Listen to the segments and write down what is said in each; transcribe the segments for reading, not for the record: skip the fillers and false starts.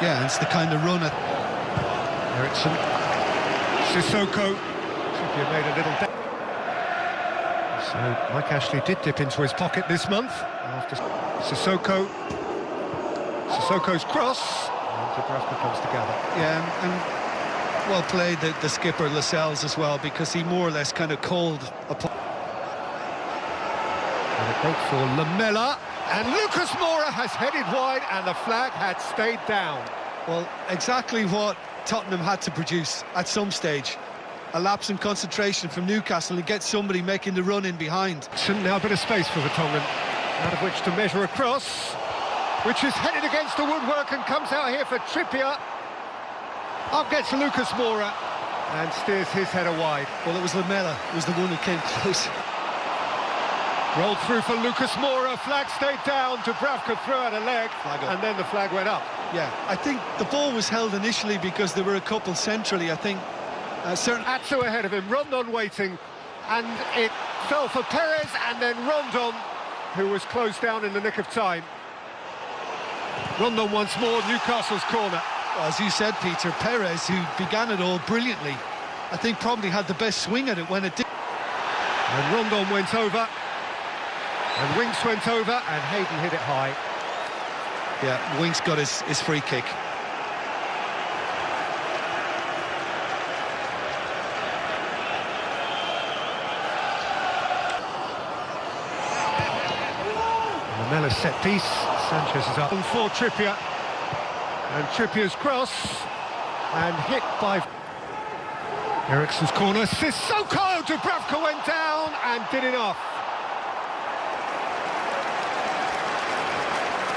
Yeah, it's the kind of run at Ericsson, Sissoko. Trippier made a little. So Mike Ashley did dip into his pocket this month after Sissoko. Sissoko's cross, and Dubravka comes together. yeah, and well played the skipper Lascelles as well, because he more or less kind of called upon. And a break for Lamela, and Lucas Moura has headed wide, and the flag had stayed down. Well, exactly what Tottenham had to produce at some stage. A lapse in concentration from Newcastle and get somebody making the run in behind. Now a bit of space for Vertonghen, out of which to measure a cross, which is headed against the woodwork and comes out here for Trippier. Up gets Lucas Moura and steers his header wide. Well, it was Lamela who was the one who came close. Rolled through for Lucas Moura, flag stayed down, Dubravka threw out a leg, and then the flag went up. Yeah, I think the ball was held initially because there were a couple centrally, I think. Atsu ahead of him, Rondon waiting, and it fell for Perez, and then Rondon, who was closed down in the nick of time. Rondon once more, Newcastle's corner. Well, as you said, Peter, Perez, who began it all brilliantly, I think probably had the best swing at it when it did. And Rondon went over, and Winks went over, and Hayden hit it high. Yeah, Winks got his free kick. Lamela's set piece, Sanchez is up for Trippier, and Trippier's cross, and hit by Eriksen's corner. Sissoko, Dubravka went down and did enough.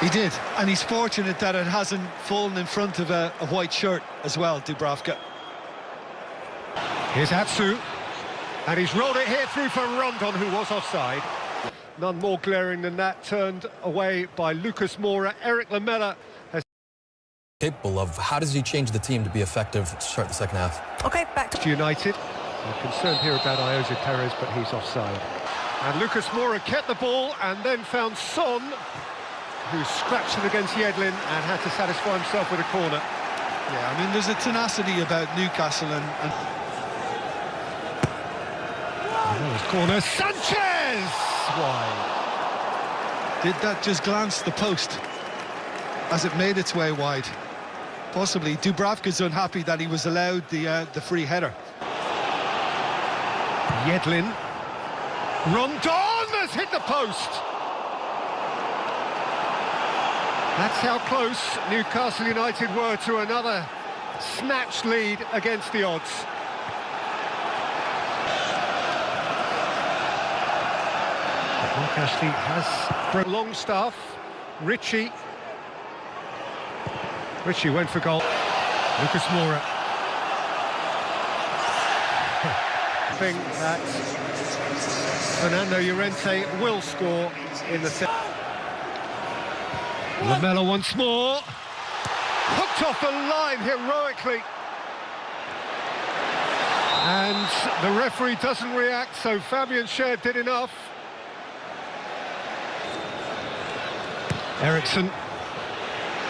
He did, and he's fortunate that it hasn't fallen in front of a white shirt as well, Dubravka. Here's Atsu, and he's rolled it here through for Rondon, who was offside. None more glaring than that, turned away by Lucas Moura. Eric Lamela has... Capable of. How does he change the team to be effective to start the second half? Okay, back to United. I'm concerned here about Iosa Perez, but he's offside. And Lucas Moura kept the ball and then found Son, who scratched it against Yedlin and had to satisfy himself with a corner. Yeah, I mean, there's a tenacity about Newcastle and... Corner, Sanchez! Wide. Did that just glance the post as it made its way wide? Possibly. Dubravka's unhappy that he was allowed the free header. Yedlin. Rondon has hit the post! That's how close Newcastle United were to another snatched lead against the odds. Mike Ashley has Longstaff, Ritchie went for goal. Lucas Moura. I think that Fernando Llorente will score in the second. Lamela once more. Hooked off the line heroically. And the referee doesn't react, so Fabian Schär did enough. Ericsson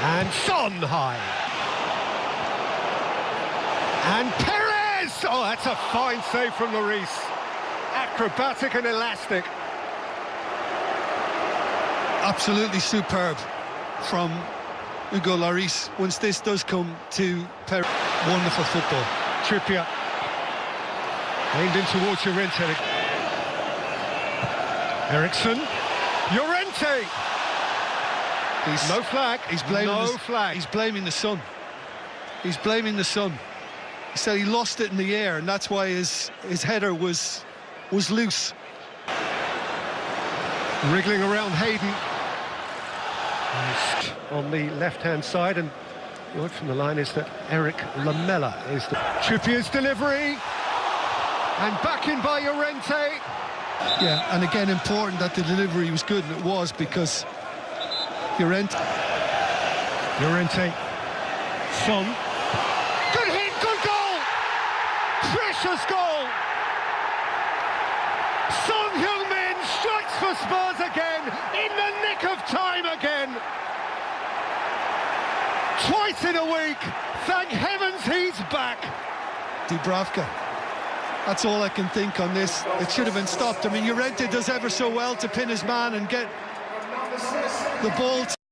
and Son high, and Perez. Oh, that's a fine save from Lloris. Acrobatic and elastic. Absolutely superb from Hugo Lloris. Once this does come to Perez, wonderful football. Trippier aimed in towards Llorente. Ericsson, Llorente. No flag. He's blaming flag. He's blaming the sun. He's blaming the sun. He said he lost it in the air, and that's why his header was loose. Wriggling around Hayden on the left-hand side, and the word from the line is that Eric Lamela is the... Trippier's delivery, and back in by Llorente. Yeah, and again, important that the delivery was good, and it was, because Llorente, Son, good hit, good goal, precious goal. Son Heung-min strikes for Spurs again, in the nick of time again. Twice in a week! Thank heavens he's back! Dubravka. That's all I can think on this. It should have been stopped. I mean, Llorente does ever so well to pin his man and get the ball